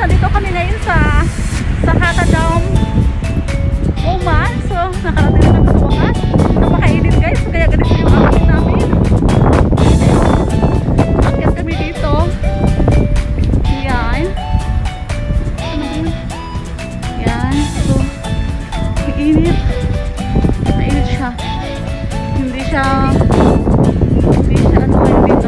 nandito kami ngayon sa Hata Dam, Oman. So, nakarating na kami sa wakas. Napakainit guys, kaya ganito yung outfit namin. Akyat kami dito. Yan. Ano ba yun? Yan. So, mainit. Mainit siya. Hindi siya ano kayo dito.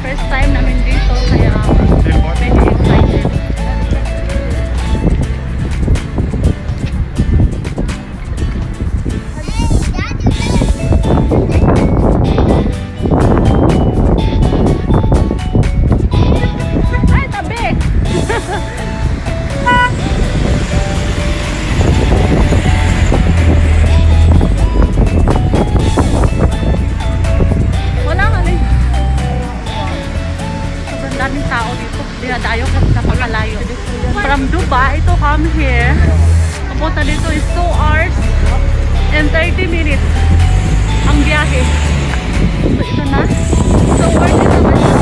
First time namin dito, kaya medyo excited. Ay, tabi! Wala nga rin. Sobrang daming tao dito. Dinadayo kasi napakalayo. From Dubai to come here, papunta dito is 2 hours and 30 minutes ang biyahe. So ito na. So worth it naman siya.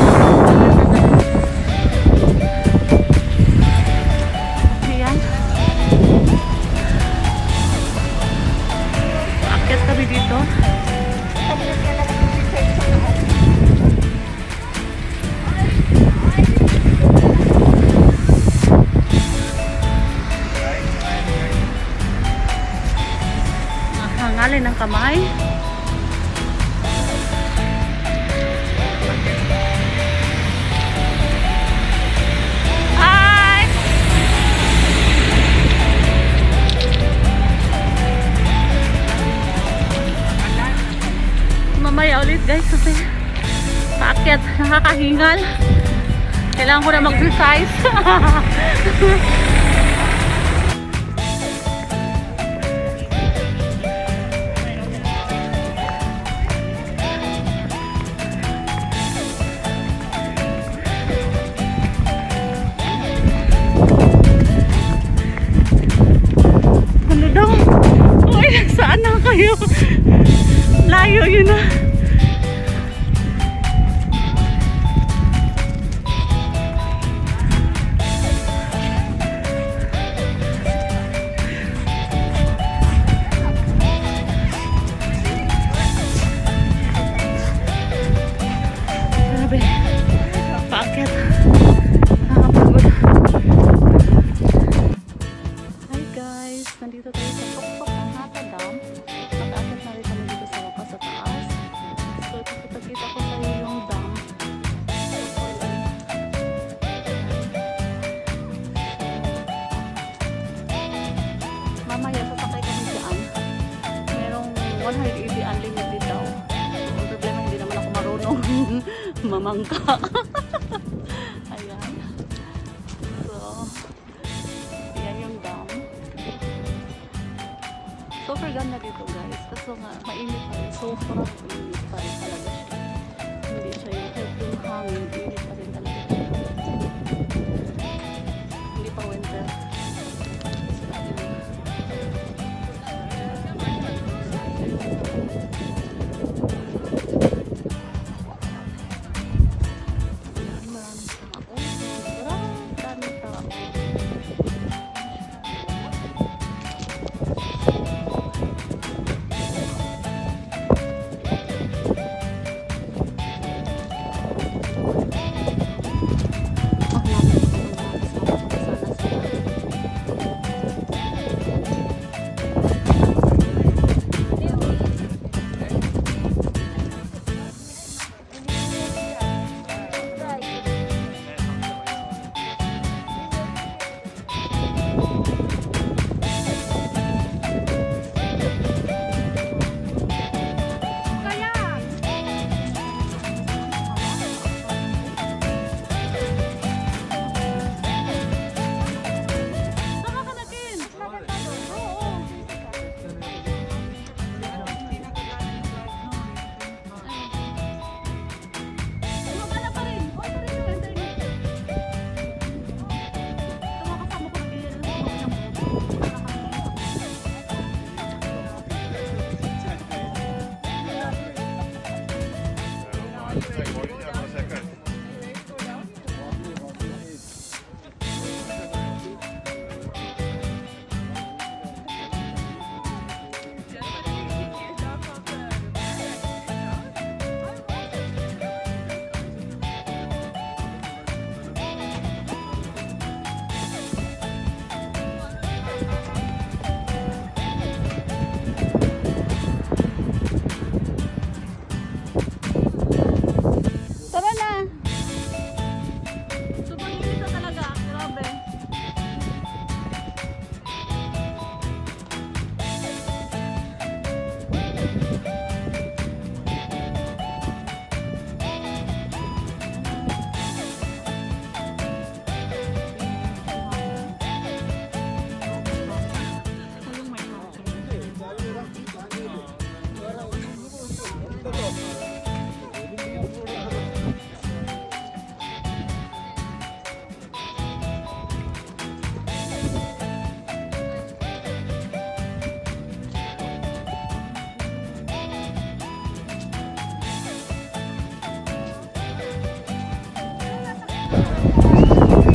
Ayan. Aakyat kami dito. Hangalin ng kamay. Hi! Mamaya ulit guys kasi paakyat, nakakahingal. Kailangan ko na mag-exercise. Saan na kayo? Layo yun na. Grabe. Paakyat. Nakakapagod. Hi guys, nandito tayo sa Pokpok ng Hata Dam. Mag-akyat na rin kami dito sa wakas sa taas. So kita ko sa iyo yung dam. Mamaya sasakay kami dyan. Merong 180 unlimited daw. So ang problema, hindi naman ako marunong mamangka. Ayan. So yan yung dam. Super ganda dito guys, kaso nga mainit pa rin. Sobrang mainit pa rin talaga siya. Hindi siya yung kahit yung hangin, init pa rin talaga siya. Hindi pa winter. Maraming tao. Tara na! Sobrang init na talaga. Grabe.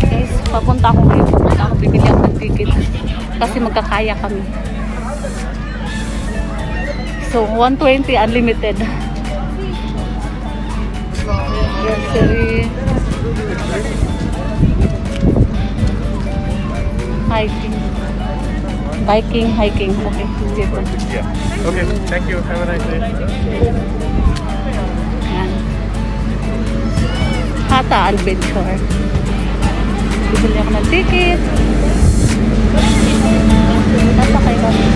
Guys, papunta ako ngayon. Papunta ako, bibili ako ng ticket. Kasi magkakaya kami. So, 120 unlimited. Grocery. Hiking. Biking, hiking. Okay, dito. Yeah. Okay, thank you. Have a nice day. Ayan. Hata Adventure. Bibili ako ng ticket. Sasakay kami.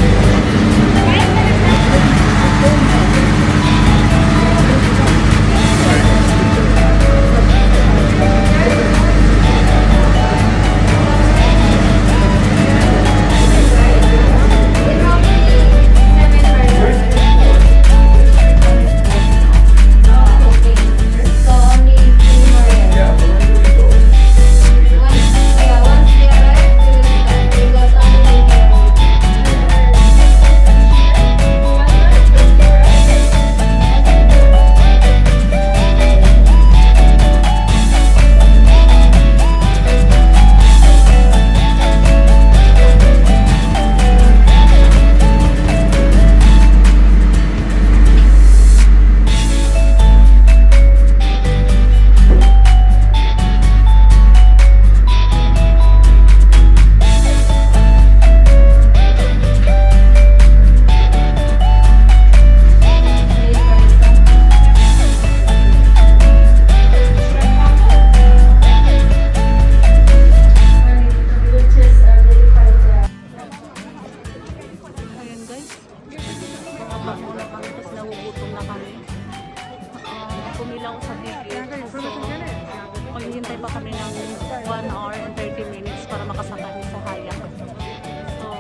Pumila ko sa ticket. So, maghihintay pa kami ng 1 hour and 30 minutes para makasakay sa kayak. So,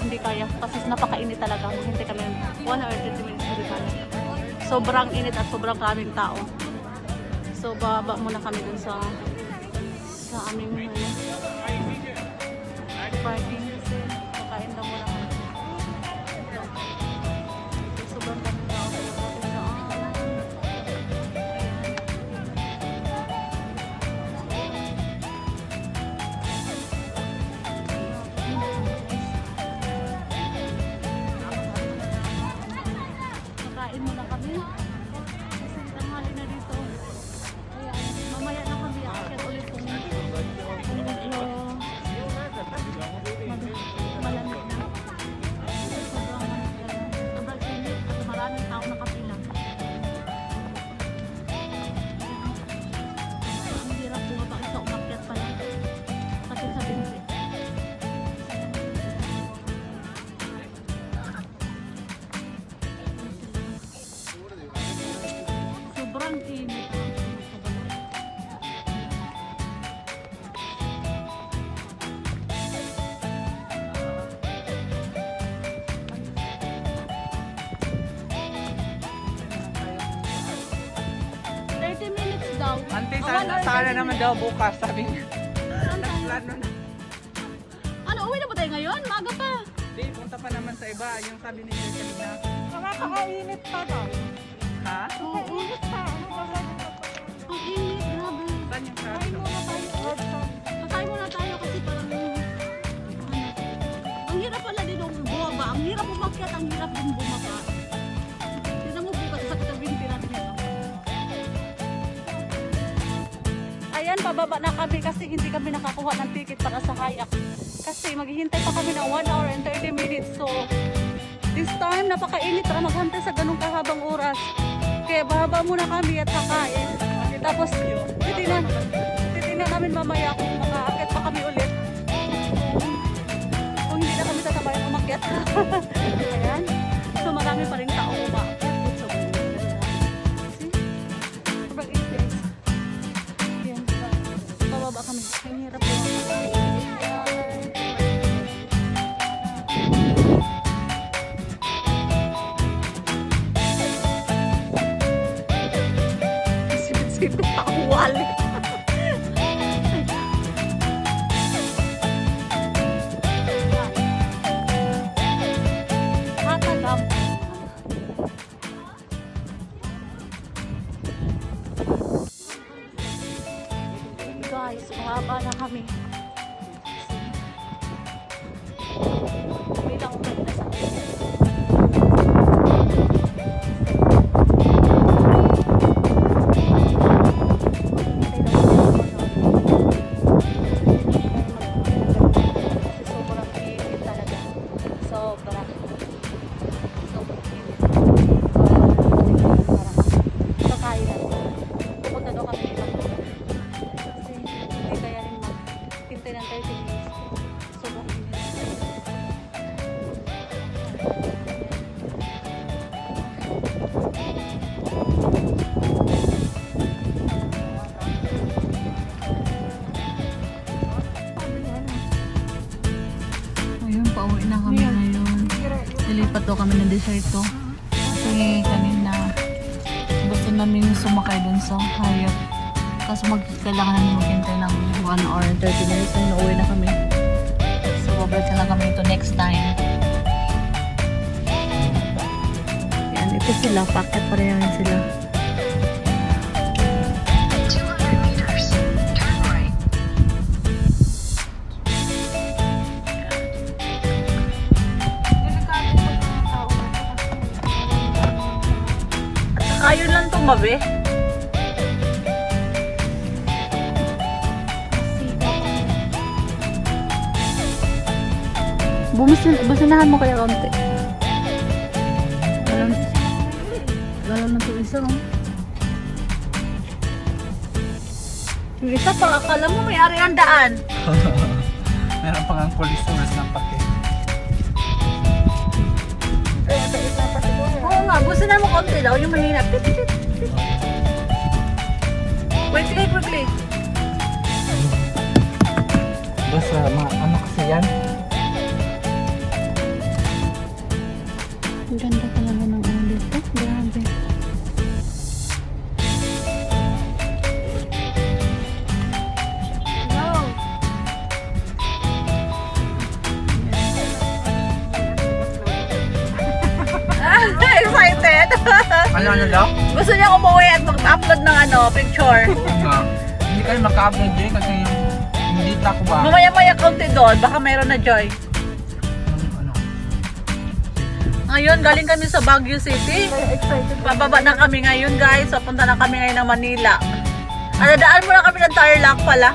hindi kaya kasi napakainit talaga. Maghintay kami ng 1 hour and 30 minutes sa kayak. Sobrang init at sobrang kaming tao. So, bababa muna kami dun sa aming parking kasi kakain lang muna kami. Sobrang kaming tao talaga. Kakain muna kami. Kasi tanghali na dito. Kaya mamaya na kami aakyat ulit kung medyo malamig na. Sobrang init at maraming tao nakapila. Ang hirap bumaba isa umakyat pa lang. Kasi sa binsi. Sobrang init. 30 minutes daw. Ante, sana naman daw bukas, sabi niya. Plano na. Ano, uwi na ba tayo ngayon? Maaga pa. Di, punta pa naman sa iba. Yung sabi ni Jessica na Nakakainit pa daw. Ha? Init pa. Ang init, grabe. Saan yung Kain muna tayo. Kain muna tayo kasi parang ang hirap pala din bumaba. Ang hirap umakyat, ang hirap din bumaba. Tignan mo bukas sa katabing natin ito. Ayan, bababa na kami kasi hindi kami nakakuha ng ticket para sa kayak. Kasi maghihintay pa kami ng 1 hour and 30 minutes. So, this time, napakainit para maghantay sa ganung kahabang oras. Kaya bababa muna kami at kakain. Tapos, titingnan namin mamaya kung makaakit pa kami ulit. Kung hindi na kami tatabayan umakyat. Ayan. So, marami pa rin tao umaakyat. So, see? Sobrang init. Ayan. Bababa kami. Ang hirap po. Sipit-sipit pa ang wali. Hatagam. Guys, bumaba na kami. Bilang ulit na sa sobrang init talaga. Sobrang init. So, kaya na. Pupunta daw kami dito. Kasi hindi kaya rin maghintay ng 30 minutes. Sobrang init. Ayun, pauwi na kami ngayon. Nilipat daw kami ng desierto. Kasi kanina gusto namin sumakay dun sa Hyatt. Kaso kailangan namin maghintay ng 1 hour and 30 minutes. Ayun, nauwi na kami. So, babalik na lang kami ito next time. Yan, ito sila. Packet pa rin sila. Ayun lang tumabi. Businahan mo kaya kaunti. Galaw na ito isa. Yung isa pa, akala mo may ari ang daan. Meron pang ang police ng pake. Oo nga, businahan mo kaunti daw. Yung mahina. Quickly. Basta ano kasi yan? Ang ganda talaga ng ano dito. Grabe. Excited! Ano daw? Gusto niya umuwi at mag-upload ng picture. Hindi kayo maka-upload din kasi hindi tako ba? Mamaya-maya kaunti doon. Baka mayroon na Joy. Ano? Ngayon, galing kami sa Baguio City. Pababa na kami ngayon, guys. So, punta na kami ngayon ng Manila. Daan mo na kami ng Tarlac pala.